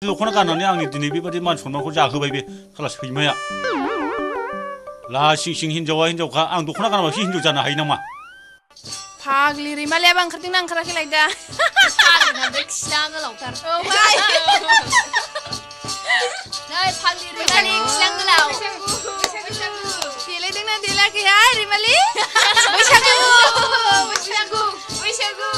लखना गाननानै आंनि दिनै बेबादि मान सनमानखौ जाहोबाय बे खाला सैमाया ला सिं सिं हिनजावा हिनजावखा आं दखना गानाबासो हिनजाव जानो हायो नामा फाग्लि रैमालियाबो ओंखारदोंना ओंखाराखैलाय दा फाग्लिना बे खिला गोलावथार औ भाइ नै फाग्लि रैमालि खिला गोलाव देलायदोंना देलायाखैहाय रैमालि बैसागु बैसागु बैसागु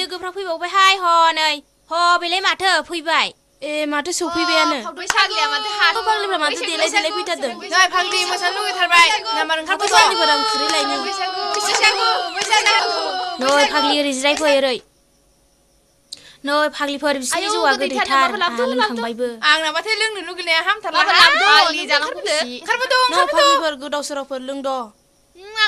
लोगोफ्रा फैबावबायहाय ह नै ह बेलाय माथो फैबाय ए माथो सौफैबायानो फाग्लिया माथो हाथ फाग्लिफ्रा माथो देलाय देलाय फैथारदों नै फाग्लि मोसानो लुगैथारबाय नाम्बार ओंखारबाय फाग्लिफोरा खुरैलायनो बैसागु बैसागु नै फाग्लि ओरै जिरायफै ओरै नै फाग्लिफोर बिसिनि जौआ गोदैथार लोंखांबायबो आंनाबाथाय लोंनो लुगैनाया हामथारला फाग्लि जालांफोरदो ओंखारबोदों फाग्लिफोर गोदाव सोरावफोर लों द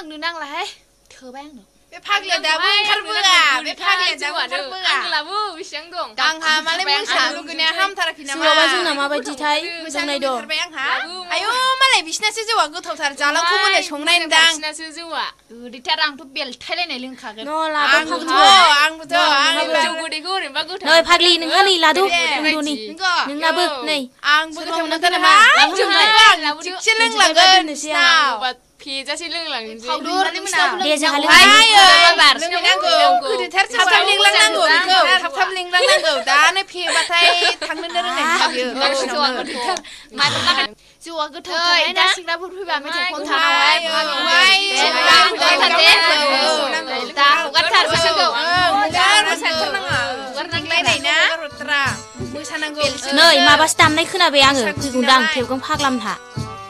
आंनो नांलाहाय थोबाय आंनो बे फाग्लिया दाबो ओंखारबोआ बे फाग्लिया दाबो ओंखारबोआ आंलाबो बेसेबां दं आंहा मालाय मोसानो लुगैनाया हामथाराखै नामा जौआ जोंना माबायदिथाय मोसानाय दं आंहा आयौ मालाय बिसिनासो जौआ गोथावथार जालांखौ मोने संनाय दां बिसिनासो जौआ गोदैथार आंथ' बेलथायलायनाय लोंखागोन आंबोथ' जौ गोदैखौ ओरैनोबा गोथाव नै फाग्लि नोंहा नै लादो लोंद'नि नोंनाबो नै आंबो गोथाव मोनथारोहाय थिगसे लोंलांगोन नोंसिनाव फेजासे लोंलांनोसै दे जोंहा लोंनांगौ थाब लिंलांनांगौ बेखौ थाब लिंलांनांगौ दानो फेबाथाय थांनोनो रोंनाय जौआ गोथाव दा सिंग्राफोर फैबा मेथाइ खनथानांबाय दा हगारथारनांगौ नै माबासो दामनाय खोनाबाय आङो फैगौदां थेवगों फाग्लामोनहा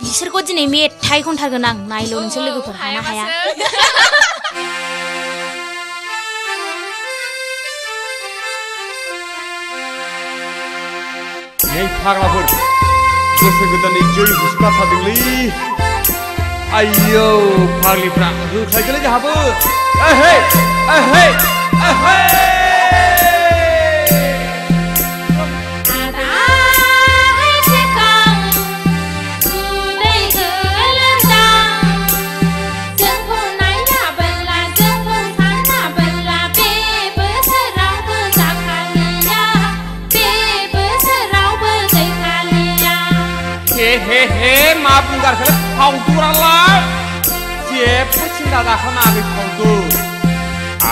बिसोरखौ दिनै मेथाइ खनथारगोन आं नायल' नोंसोर लोगोफोर हाना हाया नै फाग्लाफोर गोसो गोदानै जै हुसखाथारदोंलै आयौ फाग्लिफ्रा होख्लायदोलै जोंहाबो एहे एहे एहे हे मा बुंगारखो फावदुरालाय जेबो सिन्था दाखानाङाखै फावदुर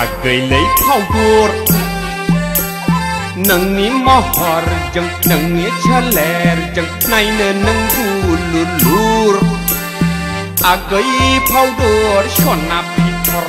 आगैलै फावदुर नोंनि महरजों नोंनि सोलेरजों नायनो नों दुलुलुर आगै फावदुर सना फिथर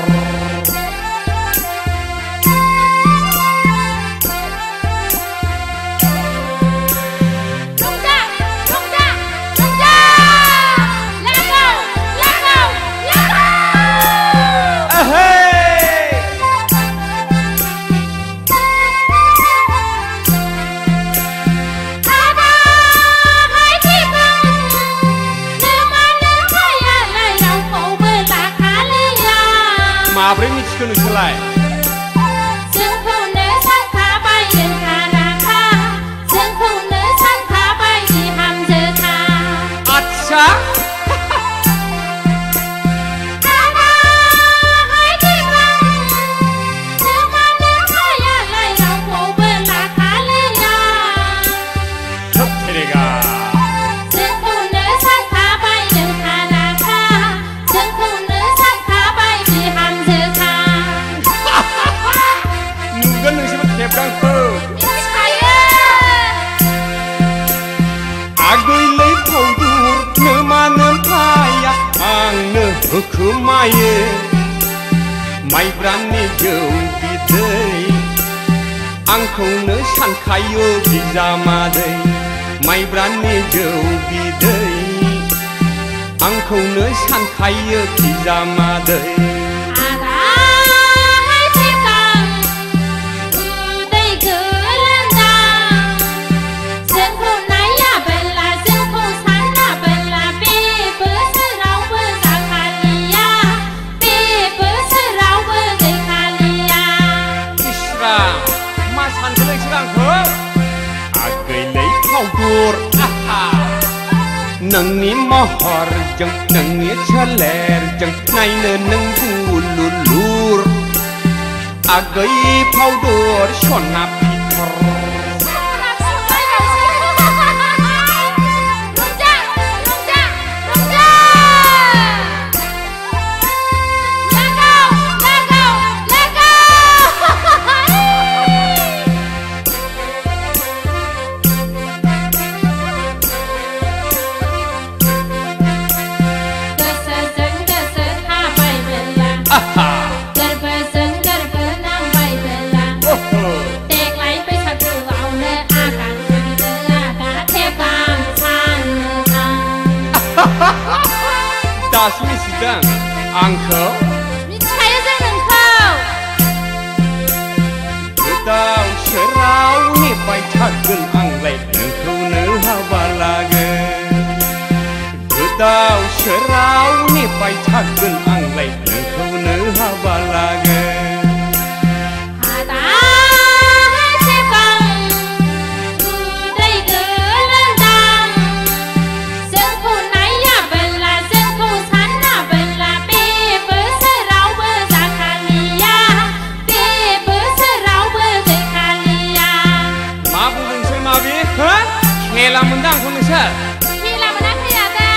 माब्रै मिथिखो नोंसोरलाय जोंखौनो सानखाबाय नोंहा जोंखौनो सानखाबाय बिहामजोखा आच्छा आगैलै फावदुर नो मानो फाया आंनो होखोमायो माइब्रानि जौ बिदै आंखौनो सानखायो बिजामादै माइब्रानि जौ बिदै आंखौनो सानखायो बिजामादै नोंनि महरजों नोंनि सोलेरजों नायनो नों गुलुलुर आगै फावदर सना फिथर दासो मिथिदों आंखौ मिथिखायो जों नोंखौ गोदाव सोराव नेबाय थागोन आंलाय नोंखौनो हाबा लागोन गोदाव सोराव नेबाय थागोन आंलाय नोंखौनो हाबा लागोन खेला मोनदों आंखौ नोंसोर खेला मोनाखै आदा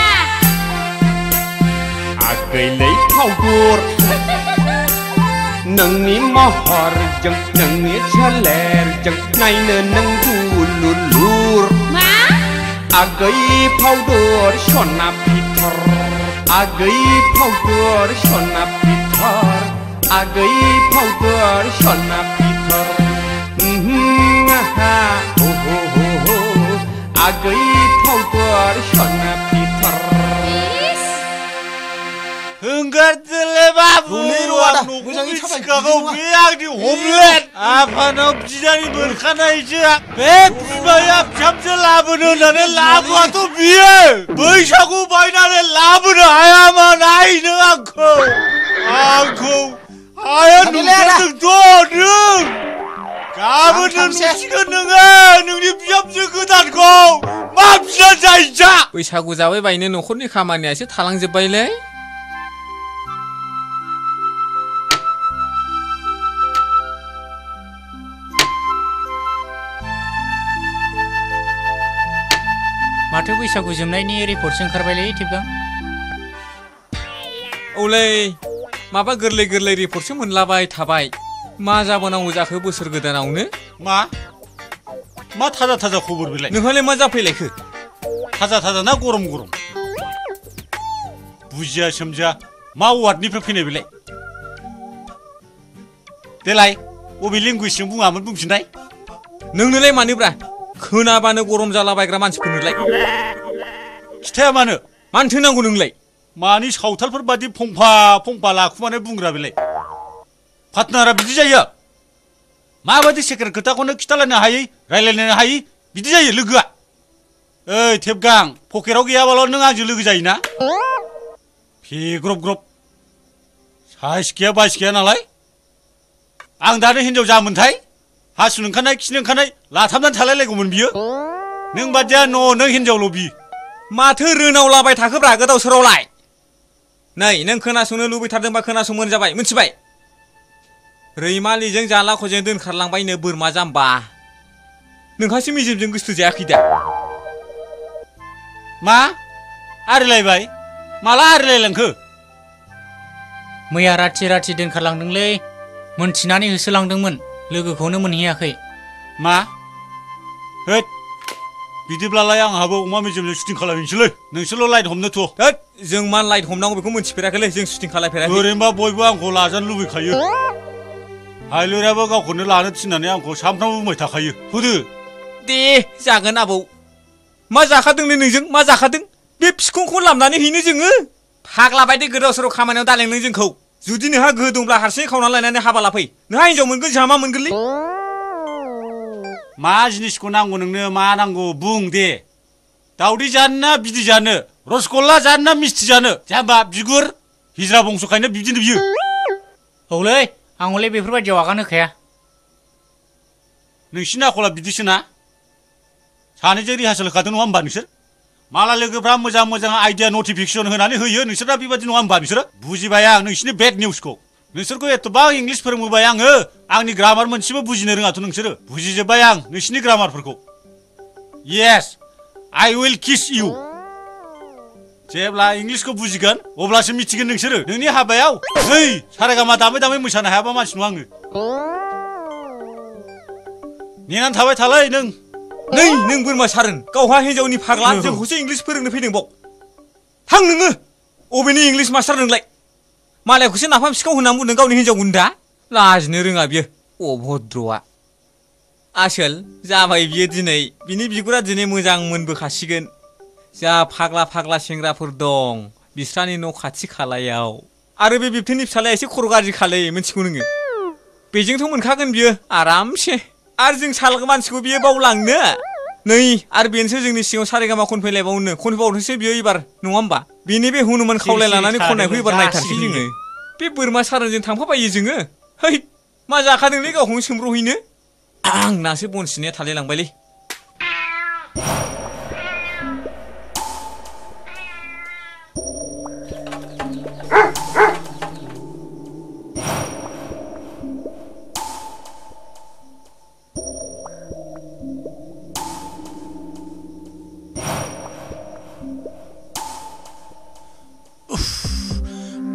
आगैलै फावदर नोंनि महरजों नोंनि सोलेरजों नायनो नों गुलुलुर मा आगै फावदर सना फिथर आगै फावदर सना फिथर आगै फावदर सना फिथर आगै फावदर सना फिथर हंगारदोलै बाबु न'खौ बे आंनि हमलेट आफानाव बिनानै मोनखानायसो बे बिमाया फिसामसो लाबोनो होननानै लाबोआथ' बियो बैसागु बायनानै लाबोनो हायामा नायनो आंखौ हाया नुथारदोंथ' नों गाबोनो नुसिगोन नोङो नोंनि बिहामजो गोदानखौ मा बिना जायजा बैसागु जाबाय बायनो न'खरनि खामानियासो थालांजोब्बायलै माथो बैसागु जोबनायनि रिपर्टसो ओंखारबायलै टिपगां औलै माबा गोरलै गोरलै रिपर्टसो मोनलाबाय थाबाय मा जाबावनांगौ जाखो बोसोर गोदानावनो मा थाजा थाजा खबर बेलाय नोंहालाय मा जाफैलायखो थाजा ना गरम बुजिया सोमजिया मा वार्डनिफ्राय फैनाय बेलाय देलाय बबे लेंगुवेजजों बुङामोन बुंफिननाय नोंनोलाय मानोब्रा खोनाबानो गरम जालाबायग्रा मानसिफोरनोलाय खिथाया मानोथो नांगौ नोंलाय मानि सावथालफोर बादि फंफा लाखुमानाय बुंग्रा बेलाय पार्टनारा बिदि जायो माबायदि सेक्रेट खोथाखौनो खिथालायनो हायै रायलायनो हायै बिदि जायो लोगोआ ओइ टेपगां पकेटाव गैयाबाल' नों आंजों लोगो जायोना फेग्रब साइस गैया बाइस गैया नालाय आं दानो हिनजाव जामोनथाय हासुनो ओंखारनाय खिनो ओंखारनाय लाथाबनानै थालायलायगौमोन बियो नों बादिया नों हिनजावल' बियो माथो रोनावलाबाय थाखोब्रा गोदाव सोरावलाय नै नों खोनासंनो लुबैथारदोंबा खोनासंबानो जाबाय मिथिबाय रैमालिजों जालाख'जों दोनखारलांबायनो बोरमा जाम्बा नोंहासो मेजेमजों गोसो जायाखै दा मा आरिलायबाय माला आरिलायलांखो मैया राथि दोनखारलांदोंलै मोनथिनानै होसोलांदोंमोन लोगोखौनो मोनहैयाखै मा होद बिदिब्लालाय आंहाबो अमा मेजेमजों शुटिं खालामहैनोसैलै नोंसोरल' लाइट हमनो थ' होद जों मा लाइट हमनांगौ बेखौ मोनथिफेराखैलै जों शुटिं खालामफेराखै ओरैनोबा बयबो आंखौ लाजानो लुबैखायो हायलुराबो गावखौनो लानो थिननानै आंखौ सामफ्रामबो बुंबाय थाखायो होदो दे जागोन आबौ मा जाखादोंलै नोंजों मा जाखादों बे फिखंखौ लामनानै हैनो जोङो फाग्ला बायदि गोदाव सोराव खामानियाव दालें नों जोंखौ जुदि नोंहा गोहो दंब्ला हारसिङै खावनानै लायनानै हाबा लाफै नोंहा हिनजाव मोनगोन जोंहा मा मोनगोनलै मा जिनिसखौ नांगौ नोंनो मा नांगौ बुं दे दावदै जानो ना बिदै जानो रसगल्ला जानो ना मिस्थि जानो जाम्बा बिगुर हिजरा बंस'खायनो बिदिनो बियो औलै आं हले बेफोरबायदियाव आगान होखाया नोंसिनि आखला बिदिसो ना सानैजों रिहार्सेल होखादों नङा होमबा नोंसोर माला लोगोफ्रा मोजां आइडिया नटिफिकेसन होनानै होयो नोंसोरा बेबादि नङा होमबा बिसोरो बुजिबाय आं नोंसिनि बेड निउसखौ नोंसोरखौ एथबां इंलिस फोरोंबोबाय आङो आंनि ग्रामार मोनसेबो बुजिनो रोङाथ' नोंसोरो बुजिजोब्बाय आं नोंसिनि ग्रामारफोरखौ येस आइ उइल किस इउ जेब्ला इंलिसखौ बुजिगोन अब्लासो मिथिगोन नोंसोरो नोंनि हाबायाव नै सारेगामा दामै मोसानो हायाबा मानसि नङा आङो नेनानै थाबाय थालाय नों बोरमा सारोन गावहा हिन्जावनि फाग्ला जोंखौसो इंलिस फोरोंनो फैदों बाव थां नोङो अबेनि इंलिस मास्टार नोंलाय मालायखौसो नाफाम सिखाव होननानै बुंदों गावनि हिन्जाव गुन्दा लाजिनो रोङा बियो अभद्रआ आसोल जाबाय बियो दिनै बिनि बिगुरा दिनै मोजां मोनबोखासिगोन जा फाग्ला सेंग्राफोर दं बिस्रानि न' खाथि खालायाव आरो बे बिबथैनि फिसालाया एसे खर' गाज्रि खालै मिथिगौ नोङो बेजोंथ' मोनखागोन बियो आरामसे आरो जों सालग मानसिखौ बियो बावलांनो नै आरो बेनोसो जोंनि सिगाङाव सारेगामा खनफैबावनोसो बियो एबार नङा होमबा बेनि बे हनुमान खावलाय लानानै खननायखौ एबार नायथारसै जोङो बे बोरमा सारोनजों थांफाबायो जोङो है मा जाखादोंलै गावखौनो सोमब्रहैनो आंनासो बन सिननाया थालायलांबायलै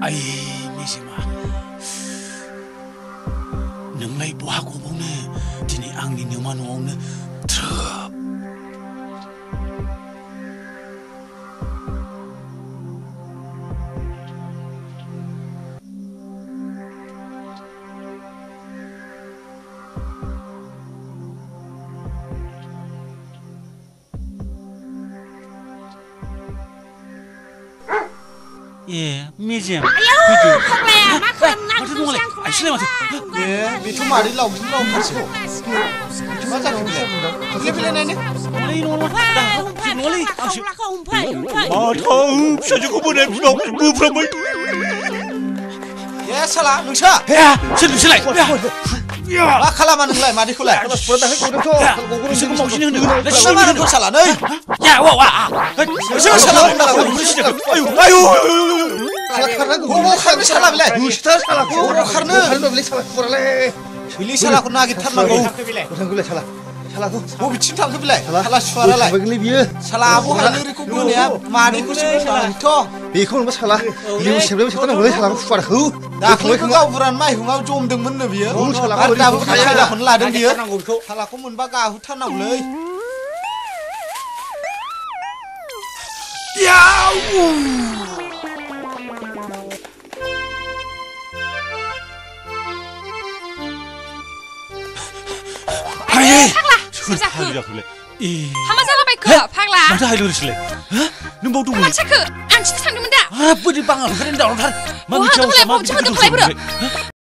आइ मेजेमा नोंलाय बहा गबावनो दिनै आंनि नोमा न'आवनो थ्रोब ए मेजेम फाग्लाया मा खालामनांगौ आइसोलाय माथो ए बेथ' मारै लावथारसै मा जाखो बेलाय नायनो माथो फिसाजोखौ बोनाय बिमाखौ बोफ्रामबाय ए साला नोंसा सोर नोंसोरलाय मा खालामा नोंलाय मादैखौलाय बिसोरखौ मावसिनो होनो मा रोंखौ साला नै बिसोर साला आयु खारनो साला बेलाय खारनो सोलि सालाखौ नागिरथारनांगौ बबेथिं थांखो बेलाय साला सुवारालाय साला आब' हायलोरिखौ बोनाया मादैखौसो बोनानैथ' बेखौ मोनबा साला लिबु सेबलेबो सेबथारनांगौलै सालाखौ फुवारखौ दाख्लैबो गावबुरान माइहुङाव जमदोंमोननो बियो आरो दाबो खायदाखौनो लादों बियो सालाखौ मोनबा गाहुथारनांगौलै हामा जालाबायखो फाग्ला माथो हायलोरिसोलाय नों बाव दंमोन मानसिखौ आं खिथु थांदोंमोन दा बोरै बाङाल ओंखारनानै दावरावथार मा बहा मिथियाव दंलाय बबेथिं मोदोमखौलाय